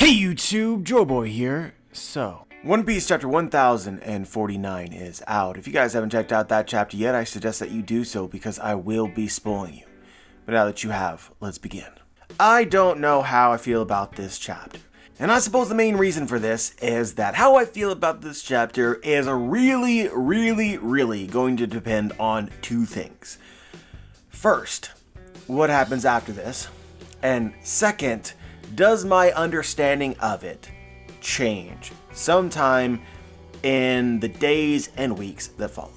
Hey YouTube, Joeboy here. So, One Piece chapter 1049 is out. If you guys haven't checked out that chapter yet, I suggest that you do so because I will be spoiling you. But now that you have, let's begin. I don't know how I feel about this chapter. And I suppose the main reason for this is that how I feel about this chapter is really going to depend on two things. First, what happens after this? And second, does my understanding of it change sometime in the days and weeks that follow?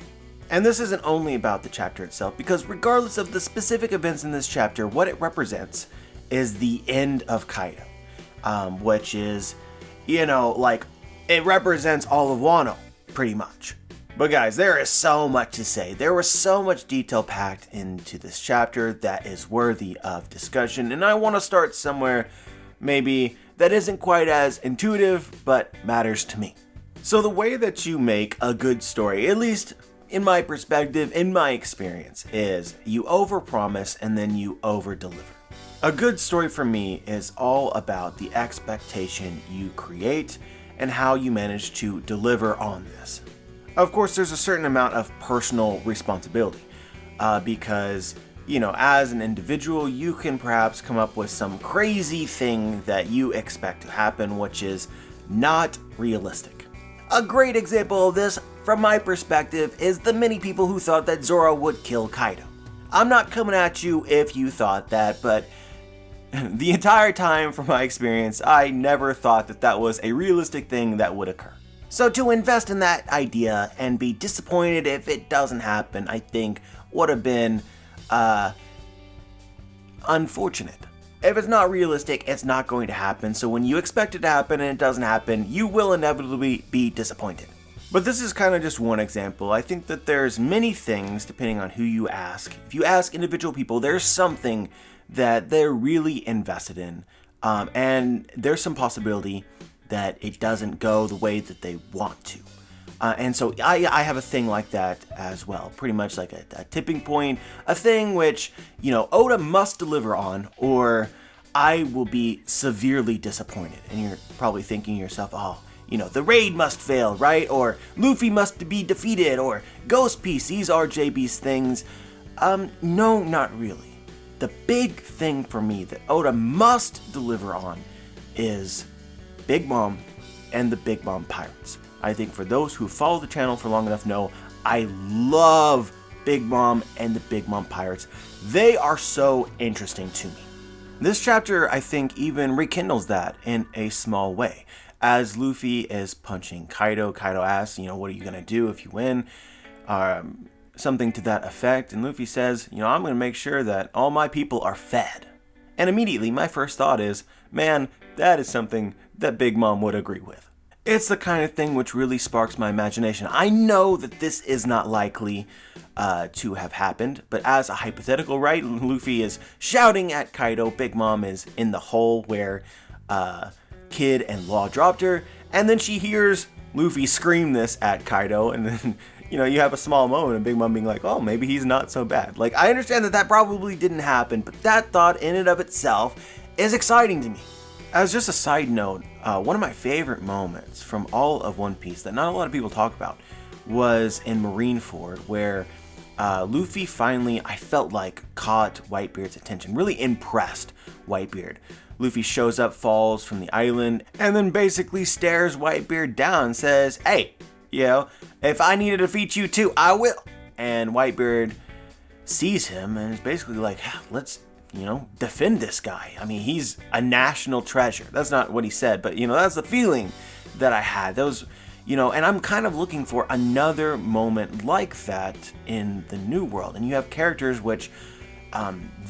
And this isn't only about the chapter itself, because regardless of the specific events in this chapter, what it represents is the end of Kaido. Which is, it represents all of Wano, pretty much. But guys, there is so much to say. There was so much detail packed into this chapter that is worthy of discussion, and I want to start somewhere maybe that isn't quite as intuitive, but matters to me. So the way that you make a good story, at least in my perspective, in my experience, is you overpromise and then you overdeliver. A good story for me is all about the expectation you create and how you manage to deliver on this. Of course, there's a certain amount of personal responsibility because, as an individual, you can perhaps come up with some crazy thing that you expect to happen, which is not realistic. A great example of this, from my perspective, is the many people who thought that Zoro would kill Kaido. I'm not coming at you if you thought that, but the entire time, from my experience, I never thought that that was a realistic thing that would occur. So to invest in that idea and be disappointed if it doesn't happen, I think would have been unfortunate. If it's not realistic, it's not going to happen, so when you expect it to happen and it doesn't happen, you will inevitably be disappointed. But this is kind of just one example. I think that there's many things, depending on who you ask. If you ask individual people, there's something that they're really invested in, and there's some possibility that it doesn't go the way that they want to. And so I have a thing like that as well, pretty much like a tipping point, a thing which, Oda must deliver on, or I will be severely disappointed. And you're probably thinking to yourself, the raid must fail, right? Or Luffy must be defeated, or Ghost Piece, these are JB's things. No, not really. The big thing for me that Oda must deliver on is Big Mom and the Big Mom Pirates. I think for those who follow the channel for long enough know, I love Big Mom and the Big Mom Pirates. They are so interesting to me. This chapter, I think, even rekindles that in a small way. As Luffy is punching Kaido, Kaido asks, what are you going to do if you win? Something to that effect, and Luffy says, I'm going to make sure that all my people are fed. And immediately, my first thought is, man, that is something that Big Mom would agree with. It's the kind of thing which really sparks my imagination. I know that this is not likely to have happened, but as a hypothetical, right, Luffy is shouting at Kaido, Big Mom is in the hole where Kid and Law dropped her, and then she hears Luffy scream this at Kaido, and then you have a small moment of Big Mom being like, oh, maybe he's not so bad. Like, I understand that probably didn't happen, but that thought in and of itself is exciting to me. As just a side note, one of my favorite moments from all of One Piece that not a lot of people talk about was in Marineford, where Luffy finally, I felt like, caught Whitebeard's attention, really impressed Whitebeard. Luffy shows up, falls from the island, and then basically stares Whitebeard down and says, hey, if I need to defeat you too, I will. And Whitebeard sees him and is basically like, let's, defend this guy. I mean, he's a national treasure. That's not what he said, but, that's the feeling that I had. That was, and I'm kind of looking for another moment like that in the New World. And you have characters which,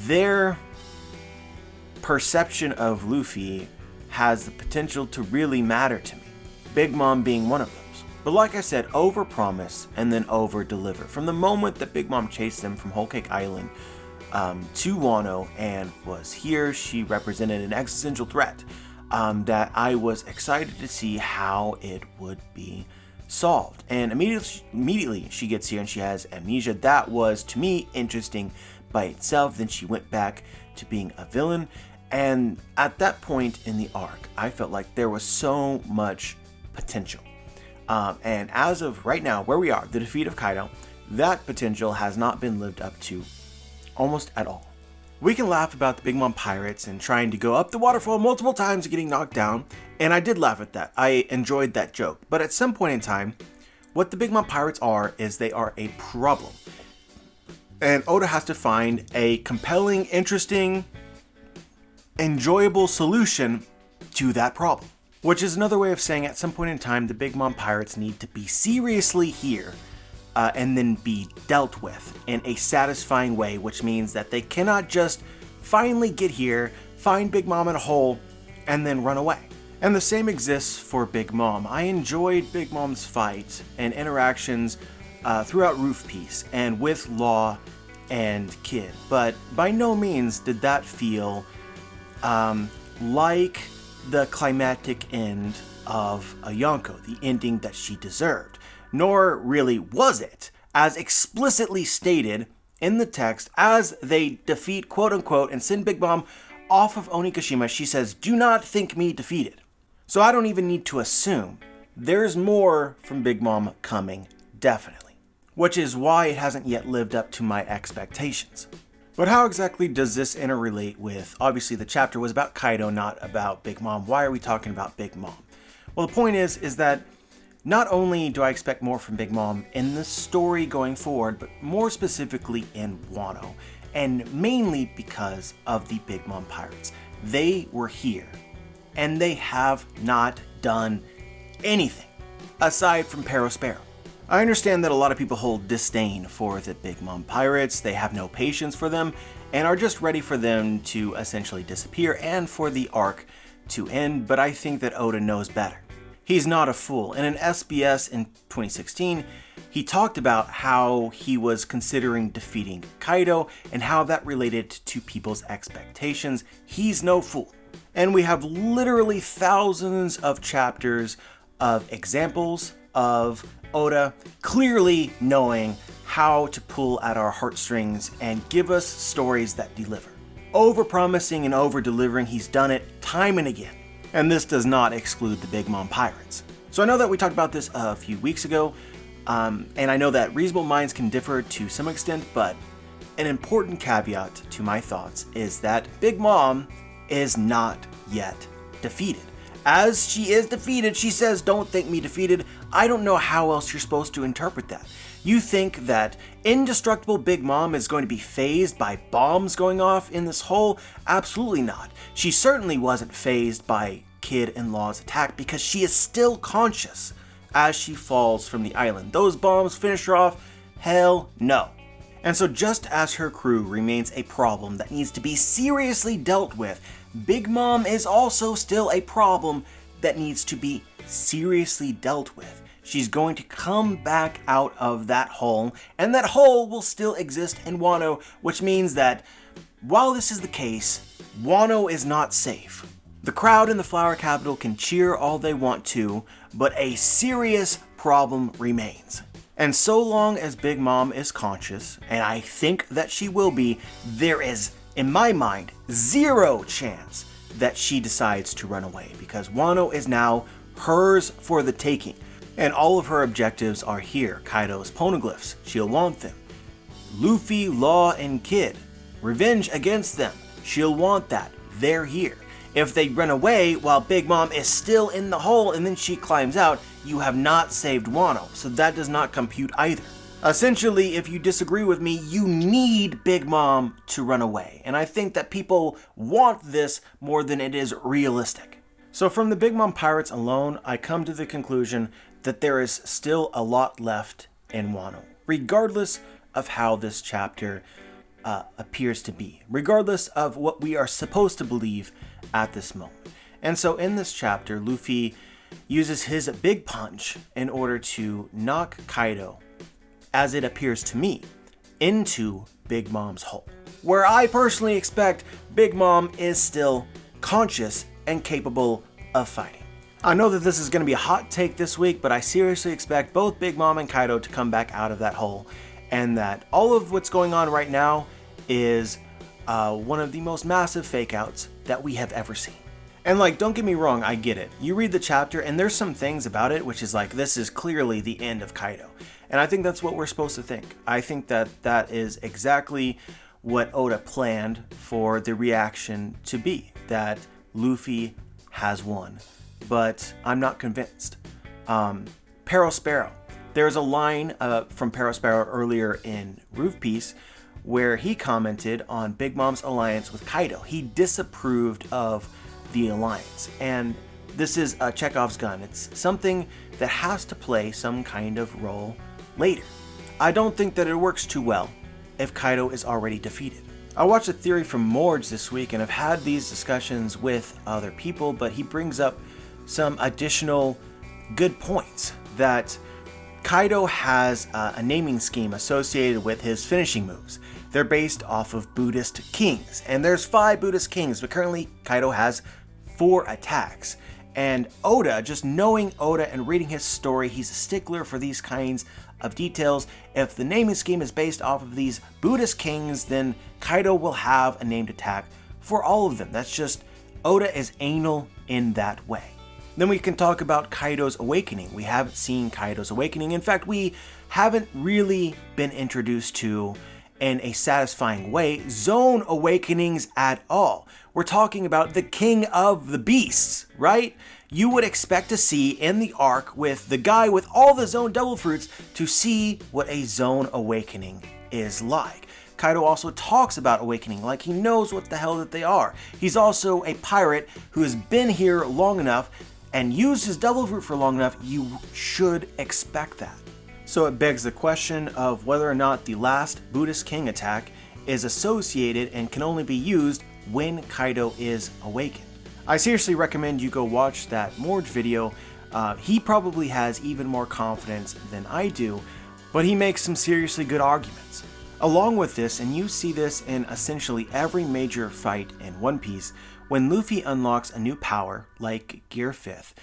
their perception of Luffy has the potential to really matter to me. Big Mom being one of them. But like I said, overpromise and then over-deliver. From the moment that Big Mom chased them from Whole Cake Island to Wano and was here, she represented an existential threat that I was excited to see how it would be solved. And immediately she gets here and she has amnesia. That was, to me, interesting by itself. Then she went back to being a villain. And at that point in the arc, I felt like there was so much potential. And as of right now, where we are, the defeat of Kaido, that potential has not been lived up to almost at all. We can laugh about the Big Mom Pirates and trying to go up the waterfall multiple times and getting knocked down, and I did laugh at that. I enjoyed that joke. But at some point in time, what the Big Mom Pirates are is they are a problem. And Oda has to find a compelling, interesting, enjoyable solution to that problem. Which is another way of saying at some point in time, the Big Mom Pirates need to be seriously here and then be dealt with in a satisfying way, which means that they cannot just finally get here, find Big Mom in a hole, and then run away. And the same exists for Big Mom. I enjoyed Big Mom's fight and interactions throughout Roof Piece and with Law and Kid, but by no means did that feel like the climactic end of a Yonko, the ending that she deserved. Nor really was it, as explicitly stated in the text, as they defeat quote-unquote and send Big Mom off of Onigashima. She says, "Do not think me defeated." So I don't even need to assume. There's more from Big Mom coming, definitely. Which is why it hasn't yet lived up to my expectations. But how exactly does this interrelate with, obviously the chapter was about Kaido, not about Big Mom. Why are we talking about Big Mom? Well, the point is that not only do I expect more from Big Mom in the story going forward, but more specifically in Wano, and mainly because of the Big Mom Pirates. They were here, and they have not done anything, aside from Perospero. I understand that a lot of people hold disdain for the Big Mom Pirates, they have no patience for them, and are just ready for them to essentially disappear and for the arc to end, but I think that Oda knows better. He's not a fool. In an SBS in 2016, he talked about how he was considering defeating Kaido and how that related to people's expectations. He's no fool. And we have literally thousands of chapters of examples of Oda clearly knowing how to pull at our heartstrings and give us stories that deliver. Over-promising and over-delivering, he's done it time and again. And this does not exclude the Big Mom Pirates. So I know that we talked about this a few weeks ago, and I know that reasonable minds can differ to some extent, but an important caveat to my thoughts is that Big Mom is not yet defeated. As she is defeated, she says, "Don't think me defeated." I don't know how else you're supposed to interpret that. You think that indestructible Big Mom is going to be fazed by bombs going off in this hole? Absolutely not. She certainly wasn't fazed by Kid and Law's attack because she is still conscious as she falls from the island. Those bombs finish her off? Hell no. And so just as her crew remains a problem that needs to be seriously dealt with, Big Mom is also still a problem that needs to be seriously dealt with. She's going to come back out of that hole, and that hole will still exist in Wano, which means that while this is the case, Wano is not safe. The crowd in the Flower Capital can cheer all they want to, but a serious problem remains. And so long as Big Mom is conscious, and I think that she will be, there is, in my mind, zero chance that she decides to run away, because Wano is now hers for the taking. And all of her objectives are here. Kaido's poneglyphs, she'll want them. Luffy, Law, and Kid, revenge against them, she'll want that. They're here. If they run away while Big Mom is still in the hole and then she climbs out, you have not saved Wano, so that does not compute either. Essentially, if you disagree with me, you need Big Mom to run away. And I think that people want this more than it is realistic. So from the Big Mom Pirates alone, I come to the conclusion that there is still a lot left in Wano, regardless of how this chapter appears to be, regardless of what we are supposed to believe at this moment. And so in this chapter, Luffy uses his big punch in order to knock Kaido, as it appears to me, into Big Mom's hole, where I personally expect Big Mom is still conscious and capable of fighting. I know that this is going to be a hot take this week, but I seriously expect both Big Mom and Kaido to come back out of that hole, and that all of what's going on right now is one of the most massive fake outs that we have ever seen. And like, don't get me wrong, I get it. You read the chapter and there's some things about it which is like, this is clearly the end of Kaido. And I think that's what we're supposed to think. I think that that is exactly what Oda planned for the reaction to be, that Luffy has won. But I'm not convinced. Sparrow. There's a line from Sparrow earlier in Roof Piece where he commented on Big Mom's alliance with Kaido. He disapproved of the alliance, and this is Chekhov's gun. It's something that has to play some kind of role later. I don't think that it works too well if Kaido is already defeated. I watched a theory from Morge this week and I've had these discussions with other people, but he brings up some additional good points, that Kaido has a naming scheme associated with his finishing moves. They're based off of Buddhist kings, and there's 5 Buddhist kings, but currently Kaido has 4 attacks. And Oda, just knowing Oda and reading his story, he's a stickler for these kinds of details. If the naming scheme is based off of these Buddhist kings, then Kaido will have a named attack for all of them. That's just, Oda is anal in that way. Then we can talk about Kaido's awakening. We haven't seen Kaido's awakening. In fact, we haven't really been introduced to, in a satisfying way, zone awakenings at all. We're talking about the king of the beasts, right? You would expect to see in the arc with the guy with all the zone devil fruits to see what a zone awakening is like. Kaido also talks about awakening like he knows what the hell that they are. He's also a pirate who has been here long enough and used his devil fruit for long enough. You should expect that. So it begs the question of whether or not the last Buddhist king attack is associated and can only be used when Kaido is awakened. I seriously recommend you go watch that Morge video. He probably has even more confidence than I do, but he makes some seriously good arguments. Along with this, and you see this in essentially every major fight in One Piece, when Luffy unlocks a new power, like Gear 5th,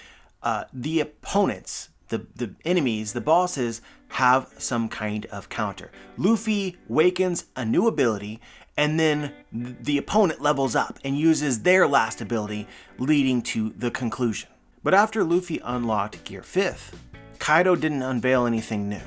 the opponents, the enemies, the bosses, have some kind of counter. Luffy wakens a new ability, and then the opponent levels up and uses their last ability, leading to the conclusion. But after Luffy unlocked Gear 5th, Kaido didn't unveil anything new,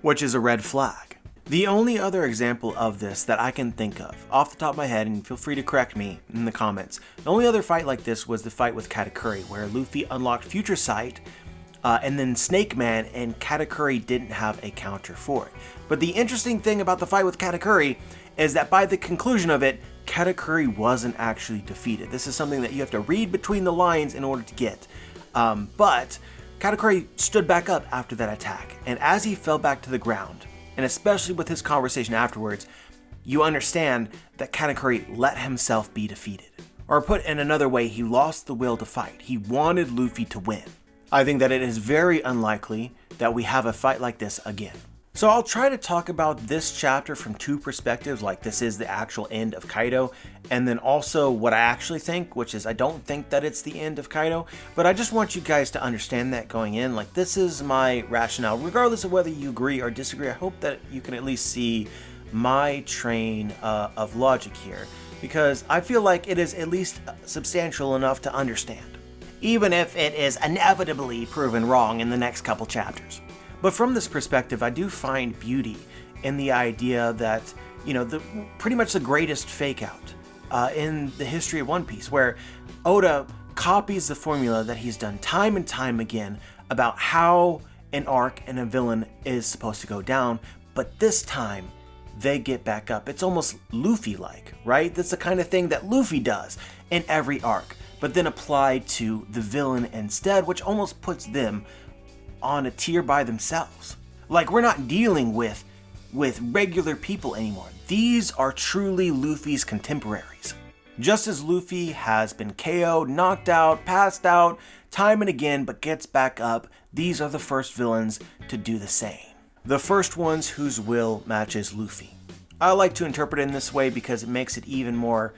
which is a red flag. The only other example of this that I can think of, off the top of my head, and feel free to correct me in the comments, the only other fight like this was the fight with Katakuri, where Luffy unlocked Future Sight, and then Snake Man, and Katakuri didn't have a counter for it. But the interesting thing about the fight with Katakuri is that by the conclusion of it, Katakuri wasn't actually defeated. This is something that you have to read between the lines in order to get. But Katakuri stood back up after that attack, and as he fell back to the ground, and especially with his conversation afterwards, you understand that Katakuri let himself be defeated. Or put in another way, he lost the will to fight. He wanted Luffy to win. I think that it is very unlikely that we have a fight like this again. So I'll try to talk about this chapter from 2 perspectives, like this is the actual end of Kaido, and then also what I actually think, which is I don't think that it's the end of Kaido, but I just want you guys to understand that going in, like this is my rationale. Regardless of whether you agree or disagree, I hope that you can at least see my train of logic here, because I feel like it is at least substantial enough to understand, even if it is inevitably proven wrong in the next couple chapters. But from this perspective, I do find beauty in the idea that, you know, pretty much the greatest fake out in the history of One Piece, where Oda copies the formula that he's done time and time again about how an arc and a villain is supposed to go down, but this time they get back up. It's almost Luffy-like, right? That's the kind of thing that Luffy does in every arc, but then applied to the villain instead, which almost puts them on a tier by themselves. Like, we're not dealing with regular people anymore. These are truly Luffy's contemporaries. Just as Luffy has been KO'd, knocked out, passed out, time and again, but gets back up, these are the first villains to do the same. The first ones whose will matches Luffy. I like to interpret it in this way because it makes it even more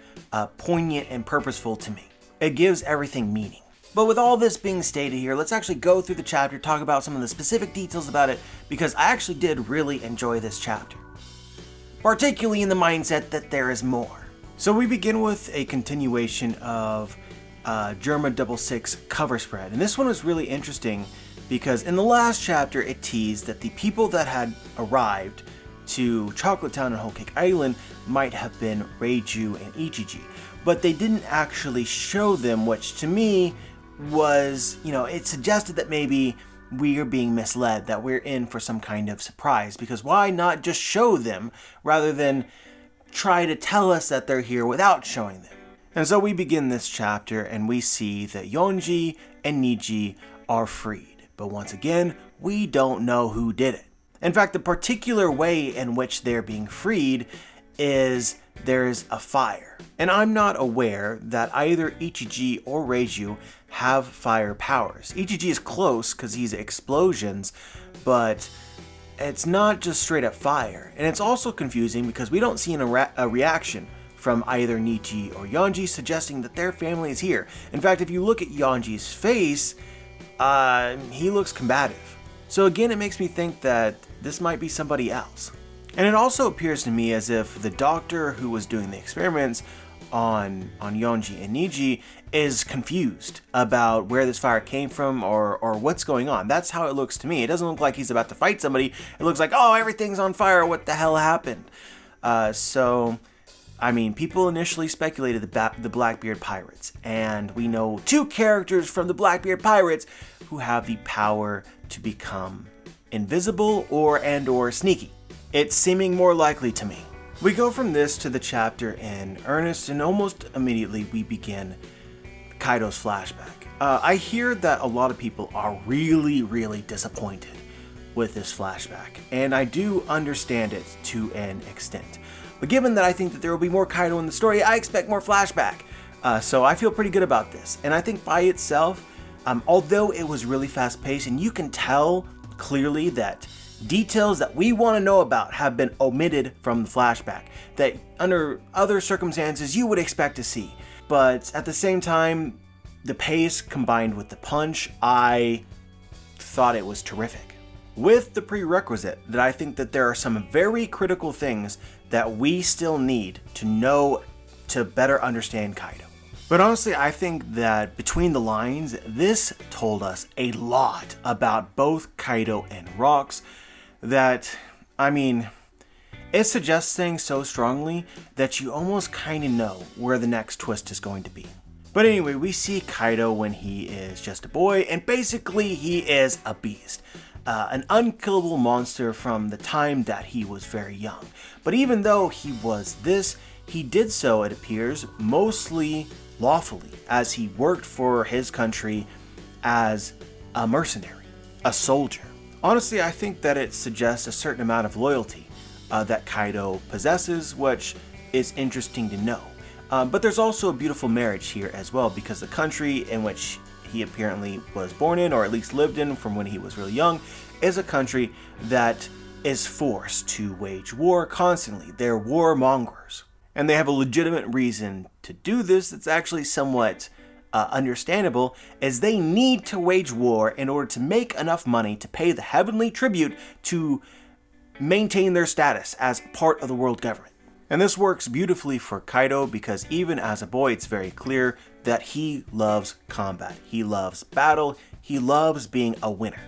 poignant and purposeful to me. It gives everything meaning. But with all this being stated here, let's actually go through the chapter, talk about some of the specific details about it, because I actually did really enjoy this chapter. Particularly in the mindset that there is more. So we begin with a continuation of Germa 66 cover spread, and this one was really interesting because in the last chapter it teased that the people that had arrived to Chocolate Town and Whole Cake Island might have been Revujo and Ichiji, but they didn't actually show them, which to me was, it suggested that maybe we are being misled, that we're in for some kind of surprise, because why not just show them rather than try to tell us that they're here without showing them? And so we begin this chapter and we see that Yonji and Niji are freed, but once again, we don't know who did it. In fact, the particular way in which they're being freed is there's a fire. And I'm not aware that either Ichiji or Revujo have fire powers. Ichiji is close because he's explosions, but it's not just straight up fire. And it's also confusing because we don't see a reaction from either Niji or Yonji suggesting that their family is here. In fact, if you look at Yonji's face, he looks combative. So again, it makes me think that this might be somebody else. And it also appears to me as if the doctor who was doing the experiments on Yonji and Niji is confused about where this fire came from or what's going on. That's how it looks to me. It doesn't look like he's about to fight somebody. It looks like, oh, everything's on fire. What the hell happened? People initially speculated the Blackbeard Pirates, and we know 2 characters from the Blackbeard Pirates who have the power to become invisible or sneaky. It's seeming more likely to me. We go from this to the chapter in earnest, and almost immediately we begin Kaido's flashback. I hear that a lot of people are really, really disappointed with this flashback, and I do understand it to an extent. But given that I think that there will be more Kaido in the story, I expect more flashback. So I feel pretty good about this. And I think by itself, although it was really fast-paced, and you can tell clearly that details that we want to know about have been omitted from the flashback, that under other circumstances you would expect to see. But at the same time, the pace combined with the punch, I thought it was terrific. With the prerequisite that I think that there are some very critical things that we still need to know to better understand Kaido. But honestly, I think that between the lines, this told us a lot about both Kaido and Rocks that, it suggests things so strongly that you almost kind of know where the next twist is going to be. But anyway, we see Kaido when he is just a boy, and basically he is a beast. An unkillable monster from the time that he was very young. But even though he was this, he did so, it appears, mostly lawfully, as he worked for his country as a mercenary, a soldier. Honestly, I think that it suggests a certain amount of loyalty that Kaido possesses, which is interesting to know. But there's also a beautiful marriage here as well, because the country in which he apparently was born in, or at least lived in from when he was really young, is a country that is forced to wage war constantly. They're warmongers. And they have a legitimate reason to do this that's actually somewhat understandable, as they need to wage war in order to make enough money to pay the heavenly tribute to maintain their status as part of the world government. And this works beautifully for Kaido because even as a boy, it's very clear that he loves combat. He loves battle. He loves being a winner.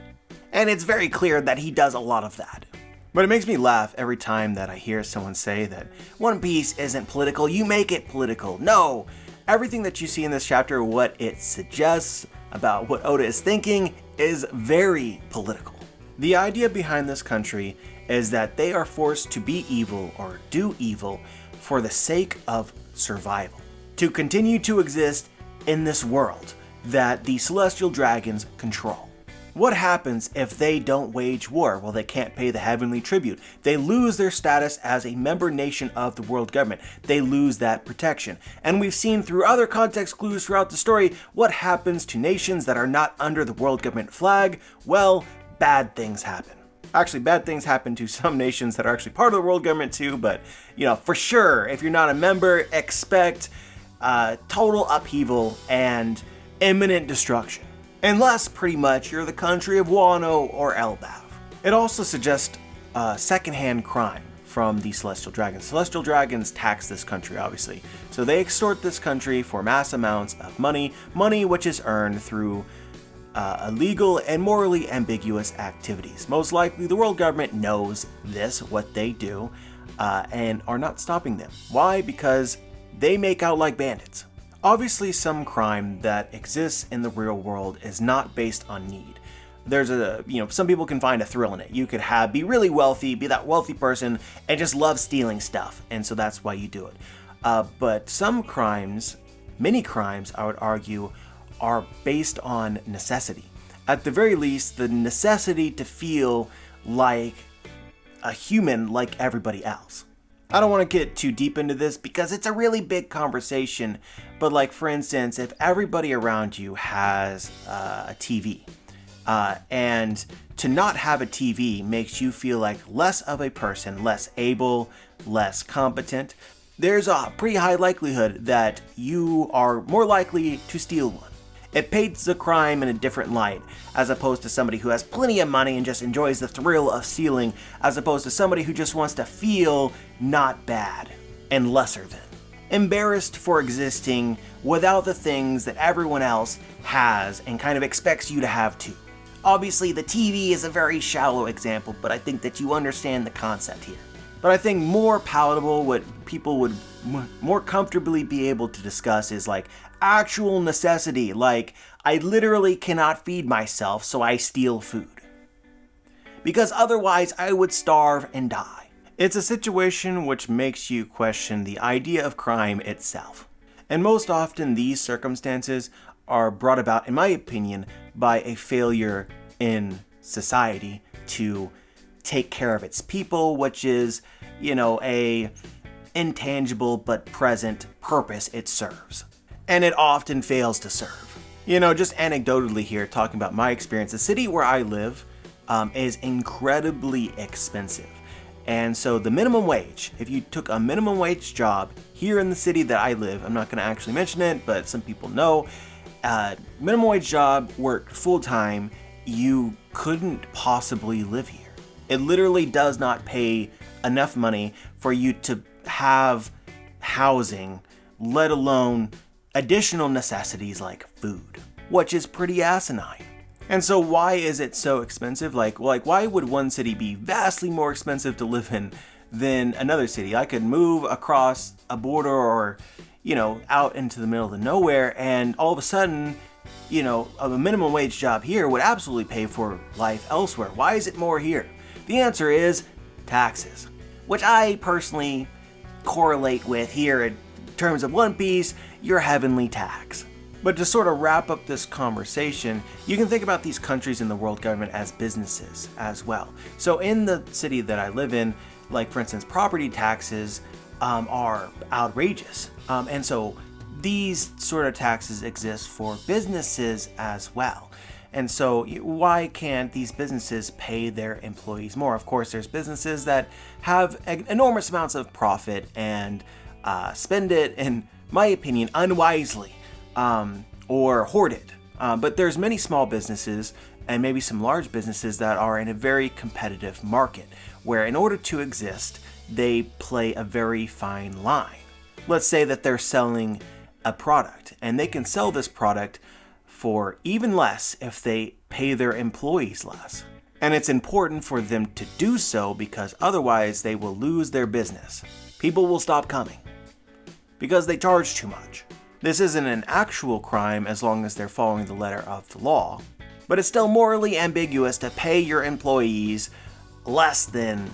And it's very clear that he does a lot of that. But it makes me laugh every time that I hear someone say that One Piece isn't political, you make it political. No! Everything that you see in this chapter, what it suggests about what Oda is thinking, is very political. The idea behind this country is that they are forced to be evil or do evil for the sake of survival. To continue to exist in this world that the celestial dragons control. What happens if they don't wage war? Well, they can't pay the heavenly tribute. They lose their status as a member nation of the world government. They lose that protection. And we've seen through other context clues throughout the story what happens to nations that are not under the world government flag. Well, bad things happen. Actually, bad things happen to some nations that are actually part of the world government too, but, for sure, if you're not a member, expect total upheaval and imminent destruction. Unless, pretty much, you're the country of Wano or Elbaf. It also suggests secondhand crime from the Celestial Dragons. Celestial Dragons tax this country, obviously. So they extort this country for mass amounts of money which is earned through illegal and morally ambiguous activities. Most likely the world government knows this, what they do, and are not stopping them. Why? Because they make out like bandits. Obviously, some crime that exists in the real world is not based on need. There's some people can find a thrill in it. You could be really wealthy, be that wealthy person, and just love stealing stuff, and so that's why you do it. But some crimes, many crimes, I would argue, are based on necessity. At the very least, the necessity to feel like a human like everybody else. I don't want to get too deep into this because it's a really big conversation, but like for instance, if everybody around you has a TV, and to not have a TV makes you feel like less of a person, less able, less competent, there's a pretty high likelihood that you are more likely to steal one. It paints the crime in a different light, as opposed to somebody who has plenty of money and just enjoys the thrill of stealing, as opposed to somebody who just wants to feel not bad and lesser than. Embarrassed for existing without the things that everyone else has and kind of expects you to have too. Obviously, the TV is a very shallow example, but I think that you understand the concept here. But I think more palatable, what people would more comfortably be able to discuss is like actual necessity, like I literally cannot feed myself, so I steal food. Because otherwise I would starve and die. It's a situation which makes you question the idea of crime itself. And most often these circumstances are brought about, in my opinion, by a failure in society to take care of its people, which is, a intangible but present purpose it serves. And it often fails to serve. Just anecdotally here, talking about my experience, the city where I live is incredibly expensive. And so the minimum wage, if you took a minimum wage job here in the city that I live, I'm not going to actually mention it, but some people know, minimum wage job, worked full-time, you couldn't possibly live here. It literally does not pay enough money for you to have housing, let alone additional necessities like food, which is pretty asinine. And so why is it so expensive? Like why would one city be vastly more expensive to live in than another city? I could move across a border or, out into the middle of nowhere, and all of a sudden, a minimum wage job here would absolutely pay for life elsewhere. Why is it more here? The answer is taxes, which I personally correlate with here in terms of One Piece, your heavenly tax. But to sort of wrap up this conversation, you can think about these countries in the world government as businesses as well. So in the city that I live in, like for instance, property taxes are outrageous. And so these sort of taxes exist for businesses as well. And so why can't these businesses pay their employees more? Of course, there's businesses that have enormous amounts of profit and spend it, in my opinion, unwisely or hoard it. But there's many small businesses and maybe some large businesses that are in a very competitive market where in order to exist, they play a very fine line. Let's say that they're selling a product and they can sell this product for even less if they pay their employees less. And it's important for them to do so because otherwise they will lose their business. People will stop coming because they charge too much. This isn't an actual crime as long as they're following the letter of the law, but it's still morally ambiguous to pay your employees less than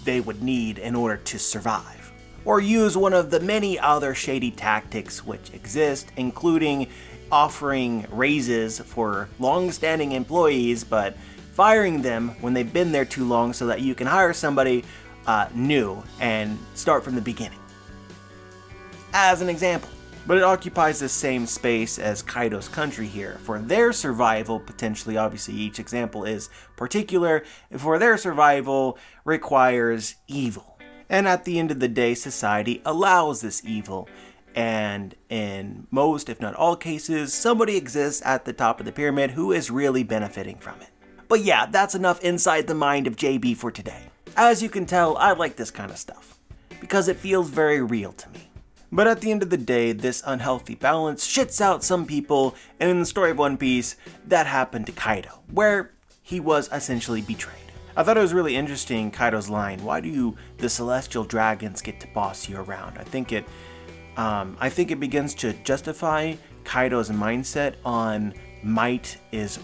they would need in order to survive. Or use one of the many other shady tactics which exist, including offering raises for long-standing employees but firing them when they've been there too long so that you can hire somebody new and start from the beginning. As an example. But it occupies the same space as Kaido's country here. For their survival, potentially, obviously each example is particular, for their survival requires evil. And at the end of the day, society allows this evil. And in most, if not all cases, somebody exists at the top of the pyramid who is really benefiting from it. But yeah, that's enough inside the mind of JB for today. As you can tell, I like this kind of stuff, because it feels very real to me. But at the end of the day, this unhealthy balance shits out some people, and in the story of One Piece, that happened to Kaido, where he was essentially betrayed. I thought it was really interesting, Kaido's line, "Why do the celestial dragons get to boss you around?" I think it begins to justify Kaido's mindset on might is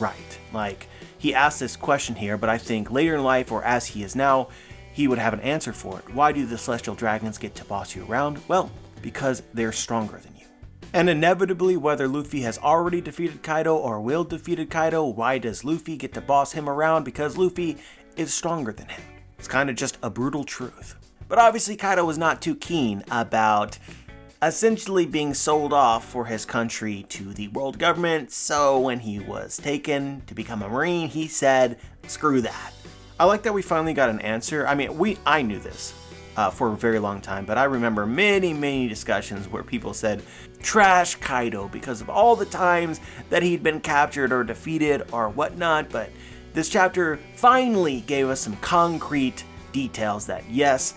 right. Like, he asked this question here, but I think later in life, or as he is now, he would have an answer for it. Why do the celestial dragons get to boss you around? Well, because they're stronger than you. And inevitably, whether Luffy has already defeated Kaido or will defeat Kaido, why does Luffy get to boss him around? Because Luffy is stronger than him. It's kind of just a brutal truth. But obviously Kaido was not too keen about essentially being sold off for his country to the world government, so when he was taken to become a Marine, he said, screw that. I like that we finally got an answer. I mean, I knew this for a very long time, but I remember many discussions where people said, trash Kaido, because of all the times that he'd been captured or defeated or whatnot, but this chapter finally gave us some concrete details that, yes,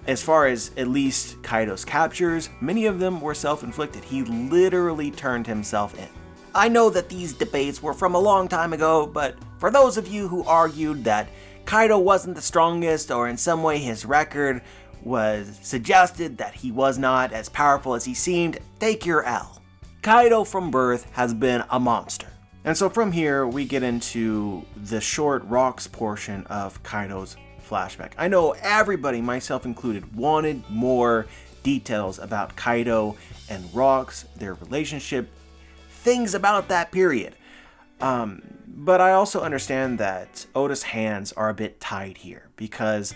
as far as at least Kaido's captures, many of them were self-inflicted. He literally turned himself in. I know that these debates were from a long time ago, but for those of you who argued that Kaido wasn't the strongest, or in some way his record was suggested that he was not as powerful as he seemed, take your L. Kaido from birth has been a monster. And so from here, we get into the short rocks portion of Kaido's flashback. I know everybody, myself included, wanted more details about Kaido and rocks, their relationship, things about that period. But I also understand that Oda's hands are a bit tied here, because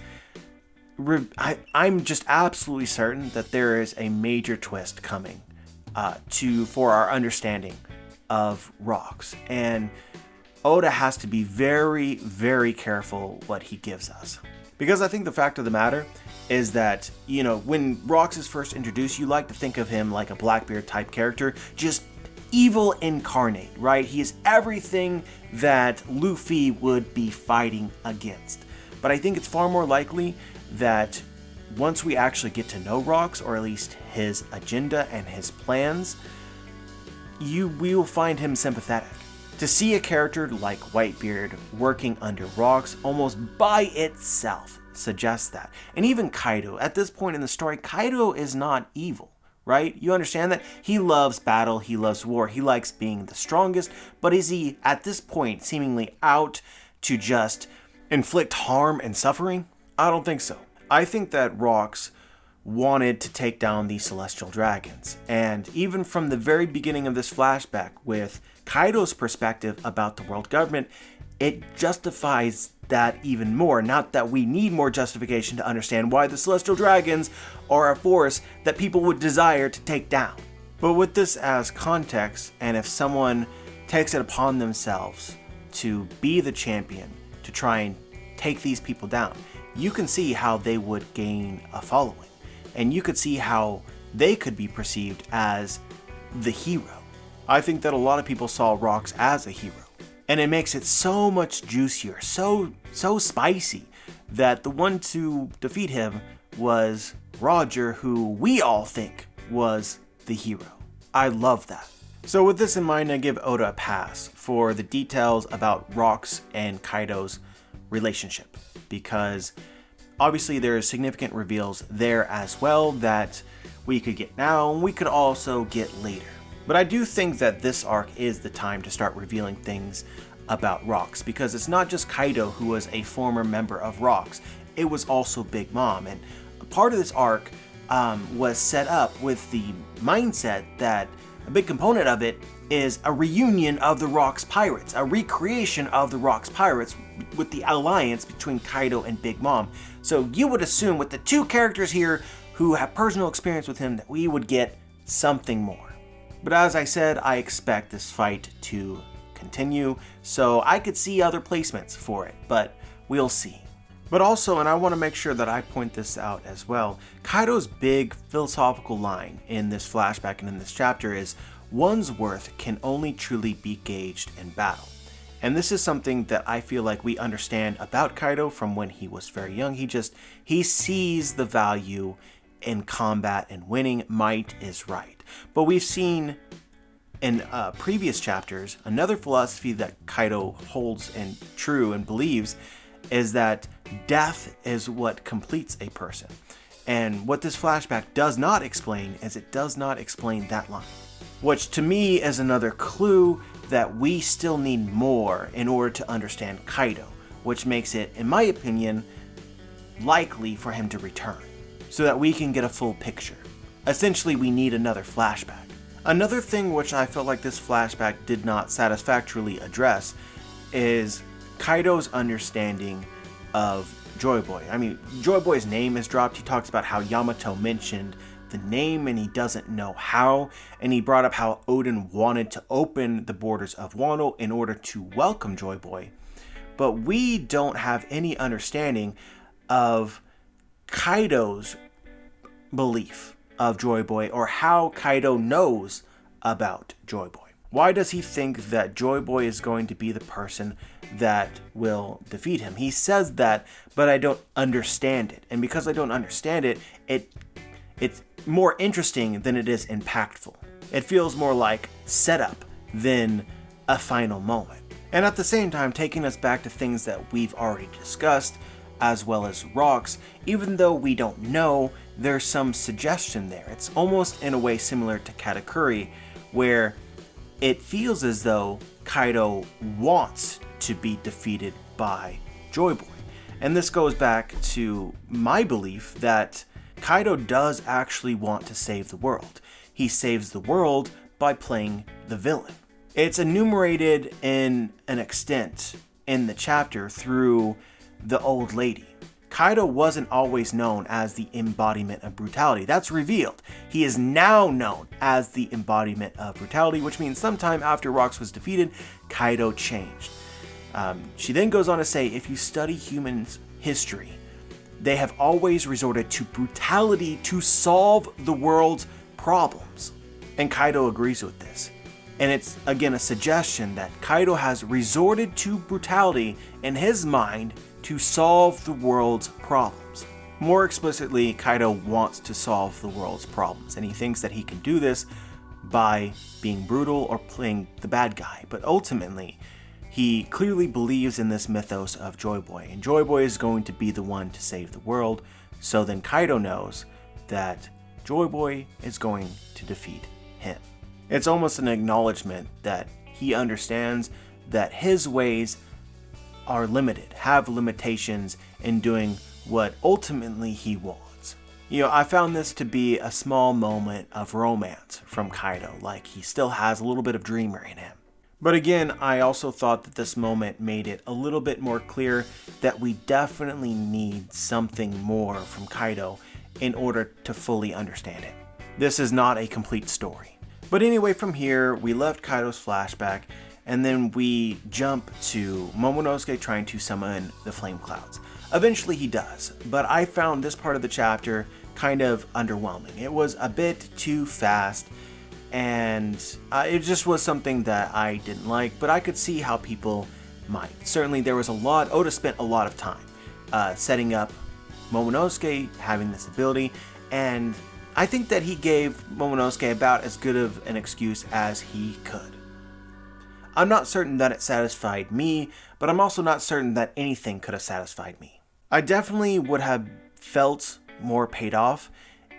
I'm just absolutely certain that there is a major twist coming for our understanding of rocks, and Oda has to be very careful what he gives us. Because I think the fact of the matter is that, you know, when Rocks is first introduced, you like to think of him like a Blackbeard type character, just evil incarnate, right? He is everything that Luffy would be fighting against. But I think it's far more likely that once we actually get to know Rocks, or at least his agenda and his plans, we will find him sympathetic. To see a character like Whitebeard working under Rocks almost by itself suggests that. And even Kaido, at this point in the story, Kaido is not evil, right? You understand that? He loves battle, he loves war, he likes being the strongest, but is he, at this point, seemingly out to just inflict harm and suffering? I don't think so. I think that Rocks wanted to take down the celestial dragons, and even from the very beginning of this flashback with Kaido's perspective about the world government, it justifies that even more. Not that we need more justification to understand why the celestial dragons are a force that people would desire to take down. But with this as context, and if someone takes it upon themselves to be the champion, to try and take these people down, you can see how they would gain a following. And you could see how they could be perceived as the hero. I think that a lot of people saw Rocks as a hero. And it makes it so much juicier, so spicy, that the one to defeat him was Roger, who we all think was the hero. I love that. So with this in mind, I give Oda a pass for the details about Rocks and Kaido's relationship, because obviously there are significant reveals there as well that we could get now, and we could also get later. But I do think that this arc is the time to start revealing things about Rocks, because it's not just Kaido who was a former member of Rocks, it was also Big Mom. And a part of this arc was set up with the mindset that a big component of it is a reunion of the Rocks pirates, a recreation of the Rocks pirates with the alliance between Kaido and Big Mom. So you would assume with the two characters here who have personal experience with him that we would get something more. But as I said, I expect this fight to continue, so I could see other placements for it, but we'll see. But also, and I want to make sure that I point this out as well, Kaido's big philosophical line in this flashback and in this chapter is, one's worth can only truly be gauged in battle. And this is something that I feel like we understand about Kaido from when he was very young. He sees the value in combat and winning. Might is right. But we've seen in previous chapters, another philosophy that Kaido holds and true and believes is that death is what completes a person. And what this flashback does not explain is it does not explain that line. Which to me is another clue that we still need more in order to understand Kaido, which makes it, in my opinion, likely for him to return, so that we can get a full picture. Essentially, we need another flashback. Another thing which I felt like this flashback did not satisfactorily address is Kaido's understanding of Joy Boy. I mean, Joy Boy's name is dropped. He talks about how Yamato mentioned the name and he doesn't know how, and he brought up how Odin wanted to open the borders of Wano in order to welcome Joy Boy. But we don't have any understanding of Kaido's belief of Joy Boy or how Kaido knows about Joy Boy. Why does he think that Joy Boy is going to be the person that will defeat him? He says that, but I don't understand it. And because I don't understand it, it's more interesting than it is impactful. It feels more like setup than a final moment. And at the same time, taking us back to things that we've already discussed, as well as rocks, even though we don't know, there's some suggestion there. It's almost in a way similar to Katakuri, where it feels as though Kaido wants to be defeated by Joy Boy. And this goes back to my belief that Kaido does actually want to save the world. He saves the world by playing the villain. It's enumerated in an extent in the chapter through the old lady. Kaido wasn't always known as the embodiment of brutality. That's revealed. He is now known as the embodiment of brutality, which means sometime after Rocks was defeated, Kaido changed. She then goes on to say, if you study humans' history, they have always resorted to brutality to solve the world's problems. And Kaido agrees with this. And it's, again, a suggestion that Kaido has resorted to brutality in his mind to solve the world's problems. More explicitly, Kaido wants to solve the world's problems, and he thinks that he can do this by being brutal or playing the bad guy. But ultimately, he clearly believes in this mythos of Joy Boy, and Joy Boy is going to be the one to save the world. So then Kaido knows that Joy Boy is going to defeat him. It's almost an acknowledgement that he understands that his ways are limited, have limitations in doing what ultimately he wants. I found this to be a small moment of romance from Kaido, like he still has a little bit of dreamer in him. But again, I also thought that this moment made it a little bit more clear that we definitely need something more from Kaido in order to fully understand him. This is not a complete story. But anyway, from here, we left Kaido's flashback, and then we jump to Momonosuke trying to summon the flame clouds. Eventually he does, but I found this part of the chapter kind of underwhelming. It was a bit too fast, and it just was something that I didn't like, but I could see how people might. Certainly there was Oda spent a lot of time setting up Momonosuke having this ability, and I think that he gave Momonosuke about as good of an excuse as he could. I'm not certain that it satisfied me, but I'm also not certain that anything could have satisfied me. I definitely would have felt more paid off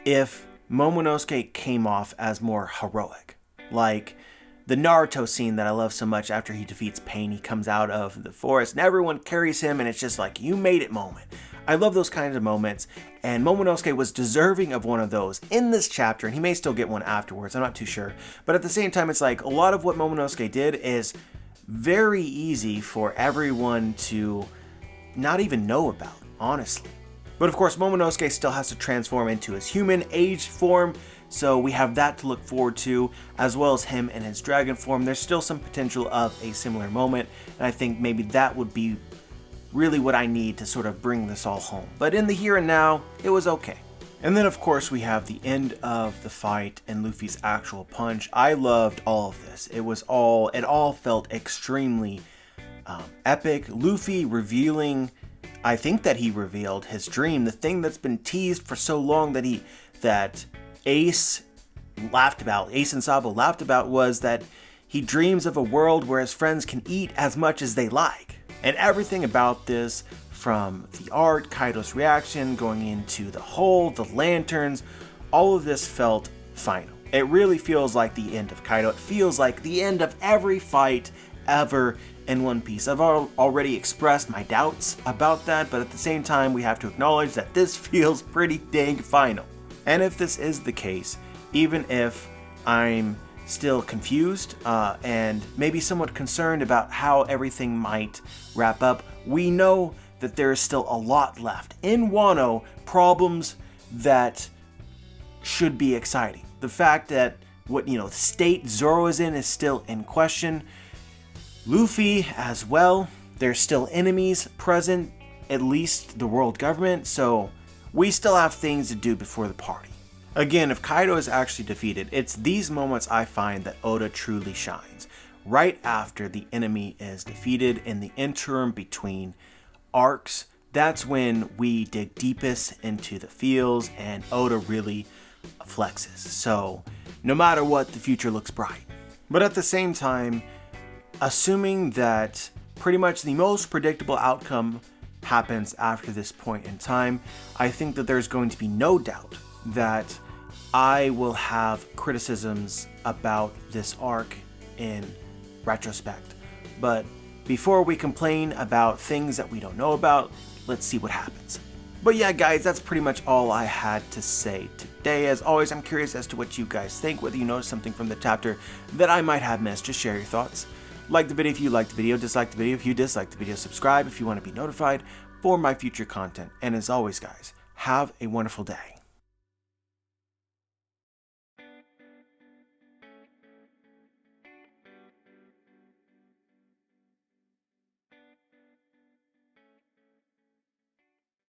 if Momonosuke came off as more heroic. Like the Naruto scene that I love so much after he defeats Pain. He comes out of the forest and everyone carries him and it's just like, you made it moment. I love those kinds of moments, and Momonosuke was deserving of one of those in this chapter, and he may still get one afterwards, I'm not too sure. But at the same time, it's like a lot of what Momonosuke did is very easy for everyone to not even know about, honestly. But of course, Momonosuke still has to transform into his human aged form, so we have that to look forward to, as well as him in his dragon form. There's still some potential of a similar moment, and I think maybe that would be really what I need to sort of bring this all home. But in the here and now, it was okay. And then of course we have the end of the fight and Luffy's actual punch. I loved all of this. It all felt extremely epic. Luffy revealing, I think that he revealed his dream, the thing that's been teased for so long that Ace and Sabo laughed about, was that he dreams of a world where his friends can eat as much as they like. And everything about this, from the art, Kaido's reaction, going into the hole, the lanterns, all of this felt final. It really feels like the end of Kaido. It feels like the end of every fight ever in One Piece. I've already expressed my doubts about that, but at the same time, we have to acknowledge that this feels pretty dang final. And if this is the case, even if I'm still confused and maybe somewhat concerned about how everything might wrap up, we know that there is still a lot left in Wano, problems that should be exciting. The fact that the state Zoro is in is still in question. Luffy as well, there's still enemies present, at least the world government, so we still have things to do before the party. Again, if Kaido is actually defeated, it's these moments I find that Oda truly shines. Right after the enemy is defeated, in the interim between arcs, that's when we dig deepest into the feels and Oda really flexes. So no matter what, the future looks bright. But at the same time, assuming that pretty much the most predictable outcome happens after this point in time, I think that there's going to be no doubt that I will have criticisms about this arc in retrospect. But before we complain about things that we don't know about, let's see what happens. But yeah, guys, that's pretty much all I had to say today. As always, I'm curious as to what you guys think, whether you noticed something from the chapter that I might have missed. Just share your thoughts. Like the video if you liked the video, dislike the video if you disliked the video, subscribe if you want to be notified for my future content. And as always, guys, have a wonderful day.